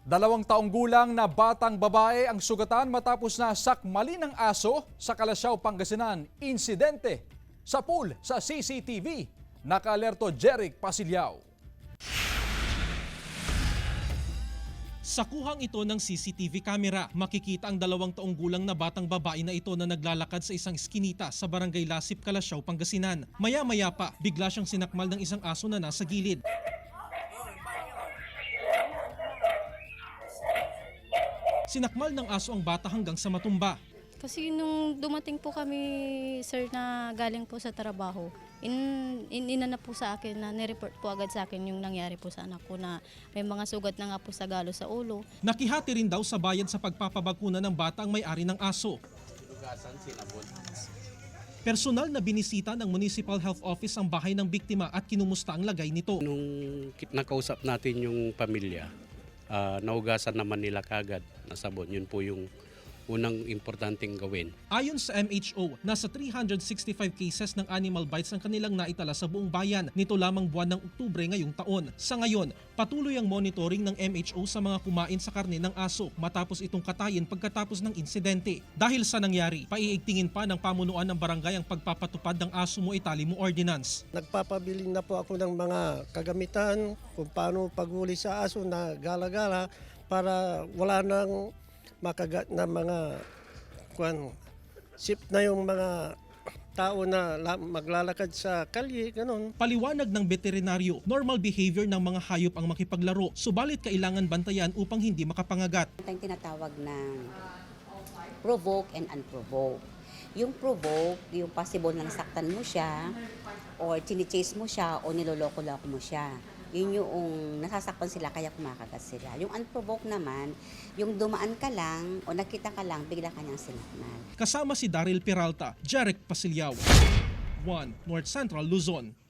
2 taong gulang na batang babae ang sugatan matapos na sakmali ng aso sa Kalasyaw, Pangasinan. Insidente sa pool sa CCTV. Naka-alerto Jeric Pasilyao. Sa kuhang ito ng CCTV camera, makikita ang 2 taong gulang na batang babae na ito na naglalakad sa isang iskinita sa Barangay Lasip, Kalasyaw, Pangasinan. Maya-maya pa, bigla siyang sinakmal ng isang aso na nasa gilid. Sinakmal ng aso ang bata hanggang sa matumba. Kasi nung dumating po kami, sir, na galing po sa trabaho, inina na po sa akin na nireport po agad sa akin yung nangyari po sa anak ko na may mga sugat na nga po sa galo sa ulo. Nakihati rin daw sa bayan sa pagpapabakuna ng bata ang may-ari ng aso. Personal na binisita ng Municipal Health Office ang bahay ng biktima at kinumusta ang lagay nito. Nung nakausap natin yung pamilya, naugasan naman nila kagad na sabon. Yun po yung unang importanteng gawin. Ayon sa MHO, nasa 365 cases ng animal bites ang kanilang naitala sa buong bayan nito lamang buwan ng Oktubre ngayong taon. Sa ngayon, patuloy ang monitoring ng MHO sa mga kumain sa karne ng aso matapos itong katayin pagkatapos ng insidente. Dahil sa nangyari, paiigtingin pa ng pamunuan ng barangay ang pagpapatupad ng Aso Mo Itali Mo Ordinance. Nagpapabili na po ako ng mga kagamitan kung paano paghuli sa aso na gala-gala para wala nang makagat na mga sip na yung mga tao na maglalakad sa kalye, ganun. Paliwanag ng veterinaryo, normal behavior ng mga hayop ang makipaglaro, subalit kailangan bantayan upang hindi makapangagat. Ito yung tinatawag ng provoke and unprovoke. Yung provoke, yung possible na nasaktan mo siya, or chine-chase mo siya, o niloloko-loko mo siya. Yun yung nasasaktan sila kaya kumakagat sila. Yung unprovoked naman, yung dumaan ka lang o nakita ka lang, bigla ka niyang sinakmal. Kasama si Daryl Peralta, Jeric Pasilyao, 1 North Central Luzon.